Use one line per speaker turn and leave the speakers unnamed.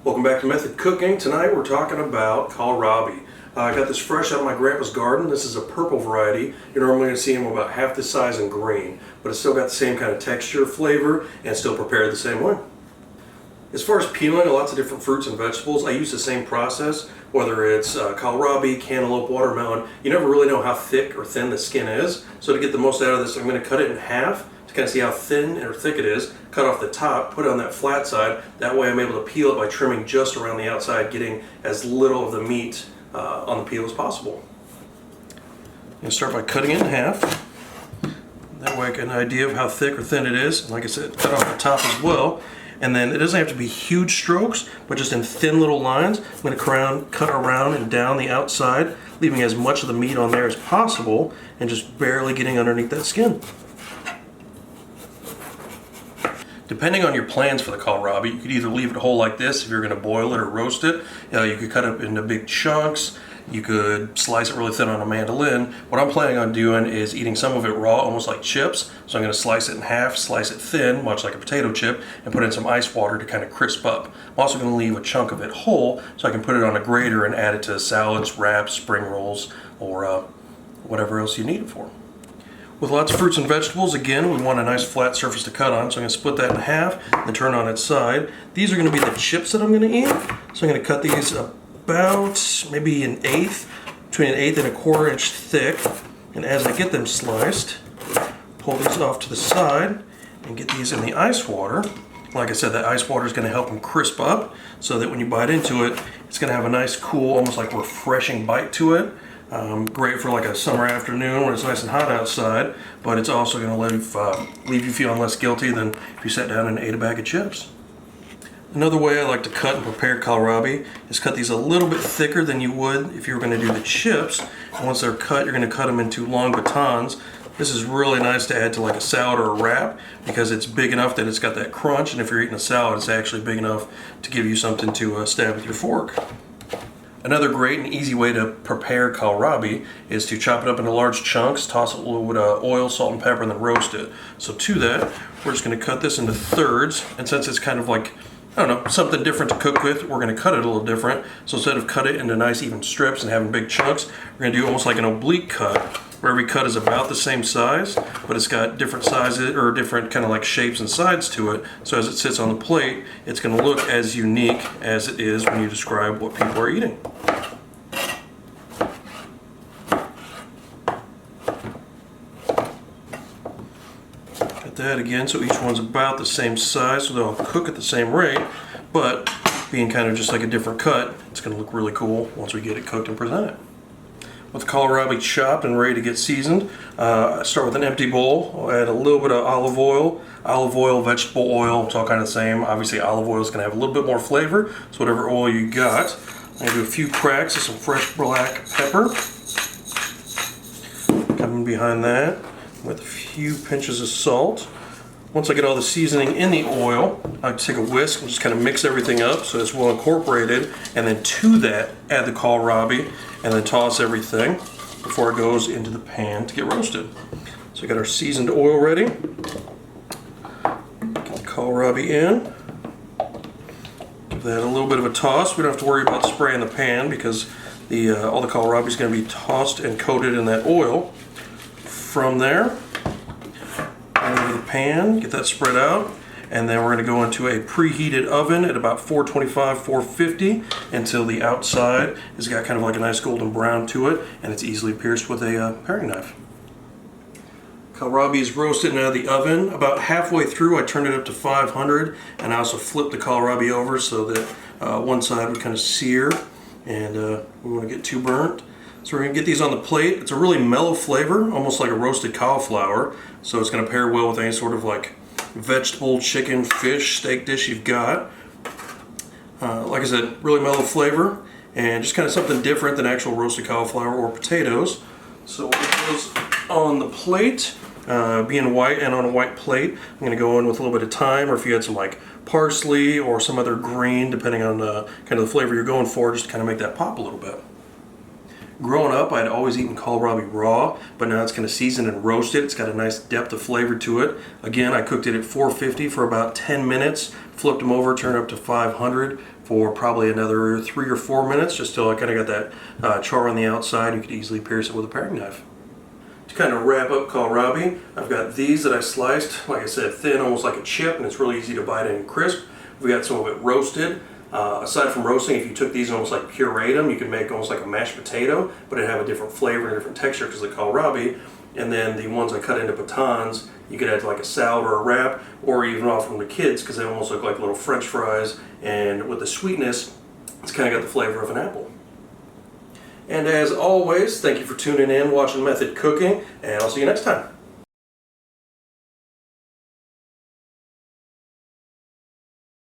Welcome back to Method Cooking. Tonight we're talking about kohlrabi. I got this fresh out of my grandpa's garden. This is a purple variety. You're normally going to see them about half the size and green, but it's still got the same kind of texture, flavor, and still prepared the same way. As far as peeling lots of different fruits and vegetables, I use the same process, whether it's kohlrabi, cantaloupe, watermelon. You never really know how thick or thin the skin is, so to get the most out of this, I'm going to cut it in half to kind of see how thin or thick it is. Cut off the top, put it on that flat side. That way I'm able to peel it by trimming just around the outside, getting as little of the meat on the peel as possible. I'm going to start by cutting it in half. That way I get an idea of how thick or thin it is. And like I said, cut off the top as well. And then it doesn't have to be huge strokes, but just in thin little lines. I'm going to cut around and down the outside, leaving as much of the meat on there as possible and just barely getting underneath that skin. Depending on your plans for the kohlrabi, you could either leave it whole like this if you're going to boil it or roast it. You could cut it into big chunks. You could slice it really thin on a mandolin. What I'm planning on doing is eating some of it raw, almost like chips. So I'm going to slice it in half, slice it thin, much like a potato chip, and put in some ice water to kind of crisp up. I'm also going to leave a chunk of it whole so I can put it on a grater and add it to salads, wraps, spring rolls, or whatever else you need it for. With lots of fruits and vegetables, again, we want a nice flat surface to cut on, so I'm going to split that in half and turn on its side. These are going to be the chips that I'm going to eat, so I'm going to cut these about maybe an eighth, between an eighth and a quarter inch thick, and as I get them sliced, pull these off to the side and get these in the ice water. Like I said, that ice water is going to help them crisp up so that when you bite into it, it's going to have a nice, cool, almost like refreshing bite to it. Great for like a summer afternoon when it's nice and hot outside, but it's also going to leave you feeling less guilty than if you sat down and ate a bag of chips. Another way I like to cut and prepare kohlrabi is cut these a little bit thicker than you would if you were going to do the chips. And once they're cut, you're going to cut them into long batons. This is really nice to add to like a salad or a wrap because it's big enough that it's got that crunch, and if you're eating a salad, it's actually big enough to give you something to stab with your fork. Another great and easy way to prepare kohlrabi is to chop it up into large chunks, toss it with a little bit of oil, salt, and pepper, and then roast it. So to that, we're just going to cut this into thirds, and since it's kind of like, I don't know, something different to cook with, we're going to cut it a little different. So instead of cut it into nice even strips and having big chunks, we're going to do almost like an oblique cut, where every cut is about the same size, but it's got different sizes or different kind of like shapes and sides to it. So as it sits on the plate, it's going to look as unique as it is when you describe what people are eating. Got that again, so each one's about the same size, so they'll cook at the same rate, but being kind of just like a different cut, it's going to look really cool once we get it cooked and present it. With the kohlrabi chopped and ready to get seasoned, start with an empty bowl. I'll add a little bit of olive oil, vegetable oil, it's all kind of the same. Obviously olive oil is going to have a little bit more flavor, so whatever oil you got. I'm going to do a few cracks of some fresh black pepper. Coming behind that with a few pinches of salt. Once I get all the seasoning in the oil, I take a whisk and just kind of mix everything up so it's well incorporated, and then to that add the kohlrabi and then toss everything before it goes into the pan to get roasted. So we got our seasoned oil ready. Get the kohlrabi in. Give that a little bit of a toss. We don't have to worry about spraying the pan because all the kohlrabi is going to be tossed and coated in that oil. From there, over the pan, get that spread out, and then we're going to go into a preheated oven at about 425, 450 until the outside has got kind of like a nice golden brown to it, and it's easily pierced with a paring knife. Kohlrabi is roasted out of the oven. About halfway through, I turned it up to 500, and I also flipped the kohlrabi over so that one side would kind of sear, and we want to get too burnt. So we're going to get these on the plate. It's a really mellow flavor, almost like a roasted cauliflower. So it's going to pair well with any sort of like vegetable, chicken, fish, steak dish you've got. Like I said, really mellow flavor and just kind of something different than actual roasted cauliflower or potatoes. So we'll get those on the plate. Being white and on a white plate, I'm going to go in with a little bit of thyme, or if you had some like parsley or some other green, depending on kind of the flavor you're going for, just to kind of make that pop a little bit. Growing up, I'd always eaten kohlrabi raw, but now it's kind of seasoned and roasted. It's got a nice depth of flavor to it. Again, I cooked it at 450 for about 10 minutes, flipped them over, turned it up to 500, for probably another 3 or 4 minutes, just till I kind of got that char on the outside. You could easily pierce it with a paring knife. To kind of wrap up kohlrabi, I've got these that I sliced, like I said, thin, almost like a chip, and it's really easy to bite and crisp. We got some of it roasted. Aside from roasting, if you took these and almost like pureed them, you could make almost like a mashed potato, but it'd have a different flavor and a different texture because of the kohlrabi. And then the ones I cut into batons, you could add like a salad or a wrap, or even offer them to kids because they almost look like little French fries. And with the sweetness, it's kind of got the flavor of an apple. And as always, thank you for tuning in, watching Method Cooking, and I'll see you next time.